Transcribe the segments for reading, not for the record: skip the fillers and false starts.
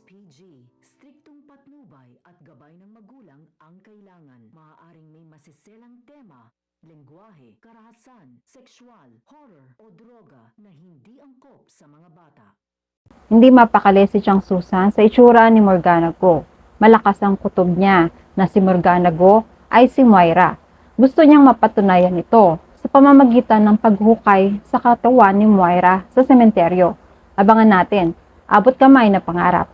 PG, striktong patnubay at gabay ng magulang ang kailangan. Maaaring may masiselang tema, lengguwahe, karahasan, sexual, horror o droga na hindi angkop sa mga bata. Hindi mapakali si Chang Susan sa itsura ni Morgana Go. Malakas ang kutob niya na si Morgana Go ay si Moira. Gusto niyang mapatunayan ito sa pamamagitan ng paghukay sa katawan ni Moira sa sementeryo. Abangan natin, abot kamay na pangarap.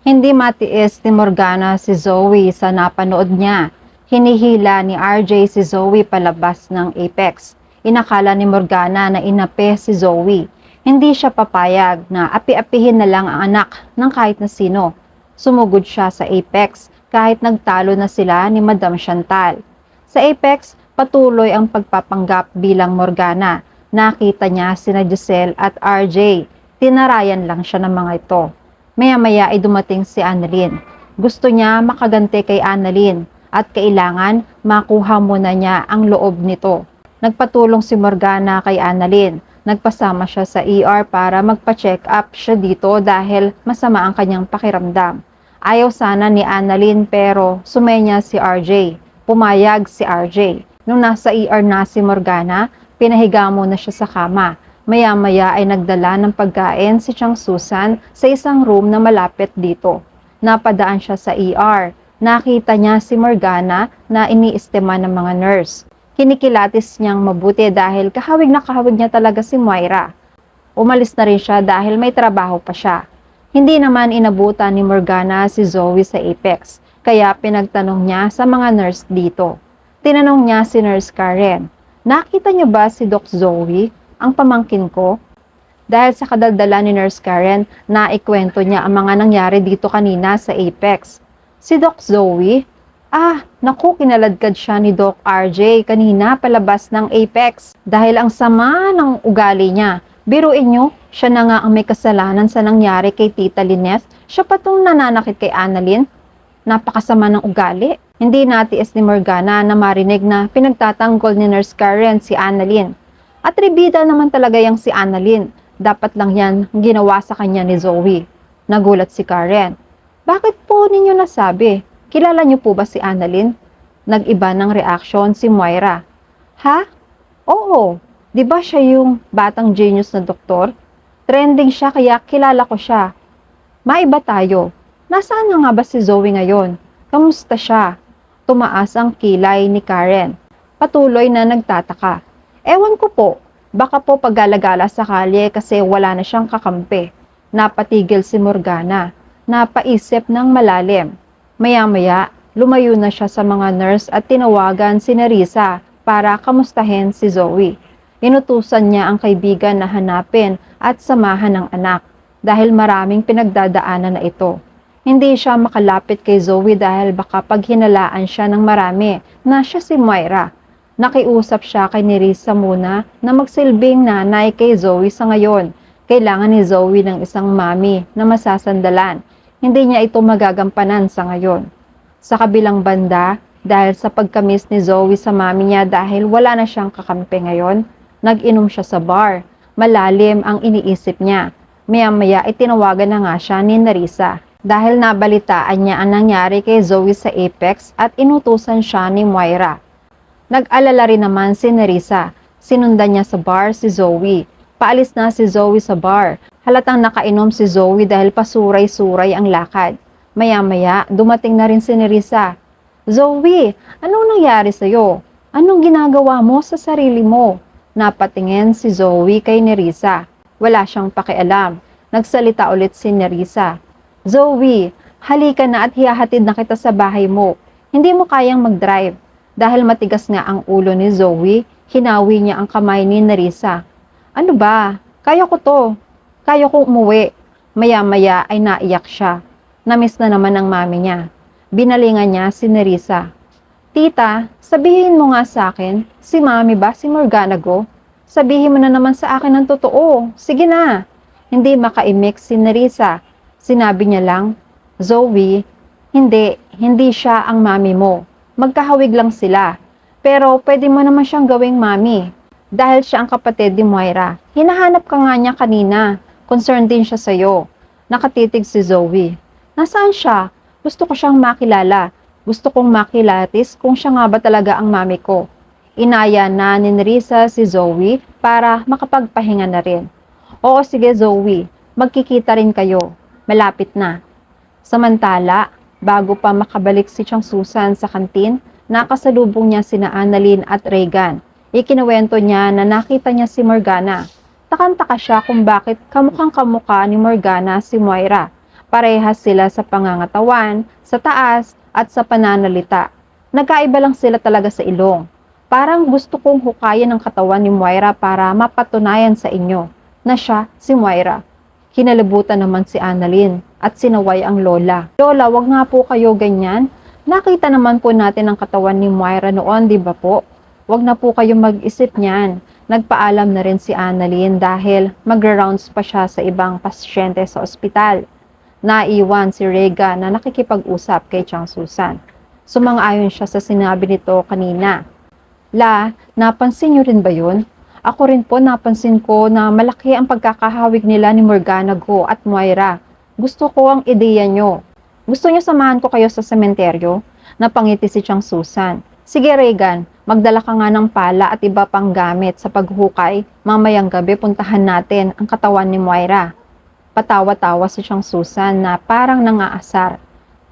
Hindi matiis ni Morgana si Zoe sa napanood niya. Hinihila ni RJ si Zoe palabas ng Apex. Inakala ni Morgana na inape si Zoe. Hindi siya papayag na api-apihin na lang ang anak ng kahit na sino. Sumugod siya sa Apex kahit nagtalo na sila ni Madam Chantal. Sa Apex, patuloy ang pagpapanggap bilang Morgana. Nakita niya sina Giselle at RJ. Tinarayan lang siya ng mga ito. Maya-maya ay dumating si Annalyn. Gusto niya makaganti kay Annalyn at kailangan makuha muna niya ang loob nito. Nagpatulong si Morgana kay Annalyn. Nagpasama siya sa ER para magpa-check up siya dito dahil masama ang kanyang pakiramdam. Ayaw sana ni Annalyn pero sumenya si RJ. Pumayag si RJ. Nung nasa ER na si Morgana, pinahiga muna siya sa kama. Maya-maya ay nagdala ng pagkain si Chang Susan sa isang room na malapit dito. Napadaan siya sa ER. Nakita niya si Morgana na iniistema ng mga nurse. Kinikilatis niyang mabuti dahil kahawig na kahawig niya talaga si Moira. Umalis na rin siya dahil may trabaho pa siya. Hindi naman inabutan ni Morgana si Zoe sa Apex, kaya pinagtanong niya sa mga nurse dito. Tinanong niya si Nurse Karen, "Nakita niyo ba si Doc Zoe, ang pamangkin ko?" Dahil sa kadaldala ni Nurse Karen, naikwento niya ang mga nangyari dito kanina sa Apex. Si Doc Zoe? Naku, kinaladkad siya ni Doc RJ kanina palabas ng Apex dahil ang sama ng ugali niya. Biruin niyo, siya na nga ang may kasalanan sa nangyari kay Tita Lynette. Siya pa tong nananakit kay Annalyn. Napakasama ng ugali. Hindi natiis ni Morgana na marinig na pinagtatanggol ni Nurse Karen si Annalyn. Atribida naman talaga yang si Annalyn. Dapat lang yan ginawa sa kanya ni Zoe. Nagulat si Karen. "Bakit po ninyo nasabi? Kilala niyo po ba si Annalyn?" Nag-iba ng reaksyon si Moira. "Ha? Oo. Di ba siya yung batang genius na doktor? Trending siya kaya kilala ko siya. Maiba tayo. Nasaan na nga ba si Zoe ngayon? Kamusta siya?" Tumaas ang kilay ni Karen. Patuloy na nagtataka. "Ewan ko po. Baka po paggalagala sa kalye kasi wala na siyang kakampi." Napatigil si Morgana. Napaisip ng malalim. Maya-maya, lumayo na siya sa mga nurse at tinawagan si Nerissa para kamustahin si Zoe. Inutusan niya ang kaibigan na hanapin at samahan ng anak dahil maraming pinagdadaanan na ito. Hindi siya makalapit kay Zoe dahil baka paghinalaan siya ng marami na siya si Moira. Nakiusap siya kay Nerissa muna na magsilbing nanay kay Zoe sa ngayon. Kailangan ni Zoe ng isang mami na masasandalan. Hindi niya ito magagampanan sa ngayon. Sa kabilang banda, dahil sa pagkamis ni Zoe sa mami niya dahil wala na siyang kakampi ngayon, nag-inom siya sa bar. Malalim ang iniisip niya. Maya-maya itinawagan na nga siya ni Nerissa dahil nabalitaan niya ang nangyari kay Zoe sa Apex at inutusan siya ni Moira. Nag-alala rin naman si Nerissa. Sinundan niya sa bar si Zoe. Paalis na si Zoe sa bar. Halatang nakainom si Zoe dahil pasuray-suray ang lakad. Maya-maya, dumating na rin si Nerissa. "Zoe, anong nangyari sa'yo? Anong ginagawa mo sa sarili mo?" Napatingin si Zoe kay Nerissa. Wala siyang pakialam. Nagsalita ulit si Nerissa. "Zoe, halika na at hihahatid na kita sa bahay mo. Hindi mo kayang mag-drive." Dahil matigas nga ang ulo ni Zoe, hinawi niya ang kamay ni Nerissa. "Ano ba? Kaya ko to. Kaya ko umuwi." Maya-maya ay naiyak siya. Namiss na naman ang mami niya. Binalingan niya si Nerissa. "Tita, sabihin mo nga sa akin, si mami ba si Morgana Go? Sabihin mo na naman sa akin ng totoo. Sige na." Hindi makaimik si Nerissa. Sinabi niya lang, "Zoe, hindi siya ang mami mo. Magkahawig lang sila. Pero pwede mo naman siyang gawing mami. Dahil siya ang kapatid ni Moira. Hinahanap ka nga niya kanina. Concerned din siya sa'yo. Nakatitig si Zoe. Nasaan siya? Gusto ko siyang makilala. Gusto kong makilatis kung siya nga ba talaga ang mami ko. Inaya na ni Nerissa si Zoe para makapagpahinga na rin. Oo, sige Zoe, magkikita rin kayo. Malapit na. Samantala, bago pa makabalik si Chang Susan sa kantin, nakasalubong niya sina Annalyn at Regan. Ikinuwento niya na nakita niya si Morgana. Takang-taka siya kung bakit kamukhang-kamukha ni Morgana si Moira. Parehas sila sa pangangatawan, sa taas, at sa pananalita. Nagkaiba lang sila talaga sa ilong. Parang gusto kong hukayin ang katawan ni Moira para mapatunayan sa inyo na siya si Moira. Kinalibutan naman si Annalyn at sinaway ang lola. Lola, wag nga po kayo ganyan. Nakita naman po natin ang katawan ni Moira noon, di ba po? Wag na po kayo mag-isip niyan. Nagpaalam na rin si Annalyn dahil magra-rounds pa siya sa ibang pasyente sa ospital. Naiwan si Rega na nakikipag-usap kay Chang Susan. Sumang-ayon siya sa sinabi nito kanina. La, napansin niyo rin ba yun? Ako rin po napansin ko na malaki ang pagkakahawig nila ni Morgana Go at Moira. Gusto ko ang ideya nyo. Gusto nyo samahan ko kayo sa sementeryo? Napangiti si Chang Susan. Sige Regan, magdala ka nga ng pala at iba pang gamit sa paghukay. Mamayang gabi puntahan natin ang katawan ni Moira. Patawa-tawa si Chang Susan na parang nangaasar.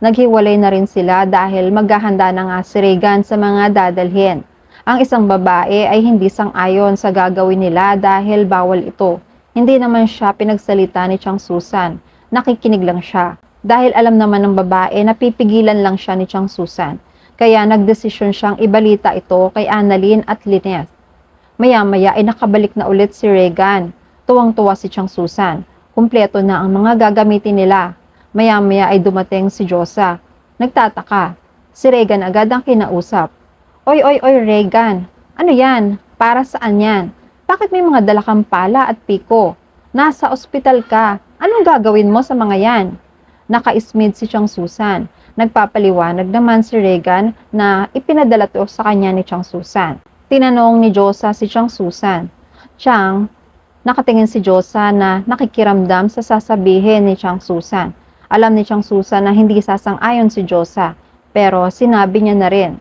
Naghiwalay na rin sila dahil maghahanda na nga si Regan sa mga dadalhin. Ang isang babae ay hindi sang-ayon sa gagawin nila dahil bawal ito. Hindi naman siya pinagsalita ni Chang Susan. Nakikinig lang siya. Dahil alam naman ng babae na pipigilan lang siya ni Chang Susan. Kaya nagdesisyon siyang ibalita ito kay Annalyn at Lynette. Maya-maya ay nakabalik na ulit si Regan. Tuwang-tuwa si Chang Susan. Kumpleto na ang mga gagamitin nila. Maya-maya ay dumating si Josa. Nagtataka. Si Regan agad ang kinausap. Oy, Regan. Ano yan? Para saan yan? Bakit may mga dala kang pala at piko? Nasa ospital ka. Anong gagawin mo sa mga yan? Naka-ismid si Chang Susan. Nagpapaliwanag naman si Regan na ipinadala to sa kanya ni Chang Susan. Tinanong ni Josa si Chang Susan. Chang, nakatingin si Josa na nakikiramdam sa sasabihin ni Chang Susan. Alam ni Chang Susan na hindi sasang-ayon si Josa, pero sinabi niya na rin.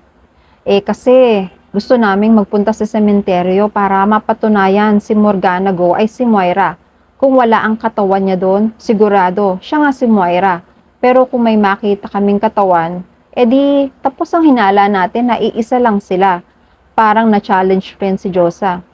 Kasi gusto naming magpunta sa sementeryo para mapatunayan si Morgana Go ay si Moira. Kung wala ang katawan niya doon, sigurado siya nga si Moira. Pero kung may makita kaming katawan, edi tapos ang hinala natin na iisa lang sila. Parang na-challenge rin si Josa.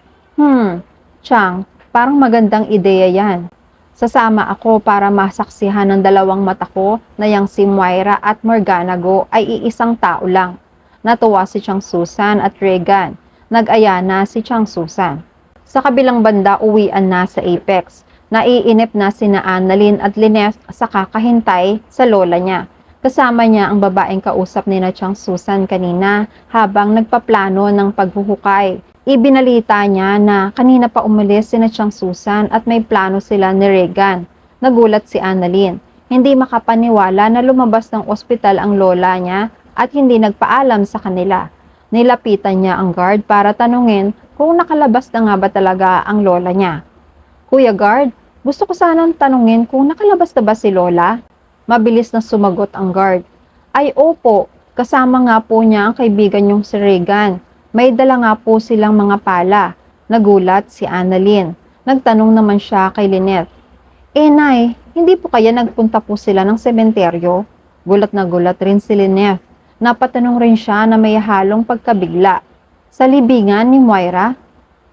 Chang, parang magandang ideya yan. Sasama ako para masaksihan ng dalawang mata ko na yang si Moira at Morgana Go ay iisang tao lang. Natuwa si Chang Susan at Regan. Nag-aya na si Chang Susan. Sa kabilang banda, uwian na sa Apex. Naiinip na sina Annalyn at Lynette sa kakahintay sa lola niya. Kasama niya ang babaeng kausap ni na Chang Susan kanina habang nagpaplano ng paghuhukay. Ibinalita niya na kanina pa umalis sina Chang Susan at may plano sila ni Regan. Nagulat si Annalyn. Hindi makapaniwala na lumabas ng ospital ang lola niya at hindi nagpaalam sa kanila. Nilapitan niya ang guard para tanungin kung nakalabas na nga ba talaga ang lola niya. Kuya guard, gusto ko sanang tanungin kung nakalabas na ba si lola? Mabilis na sumagot ang guard. Ay opo, kasama nga po niya ang kaibigan niyong si Regan. May dala nga po silang mga pala. Nagulat si Annalyn. Nagtanong naman siya kay Lynette. Nay, hindi po kaya nagpunta po sila ng sementeryo? Gulat na gulat rin si Lynette. Napatanong rin siya na may halong pagkabigla. Sa libingan ni Moira?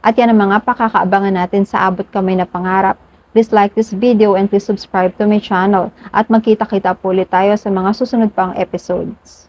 At yan ang mga pakakaabangan natin sa Abot Kamay na Pangarap. Please like this video and please subscribe to my channel. At magkita-kita po ulit tayo sa mga susunod pang episodes.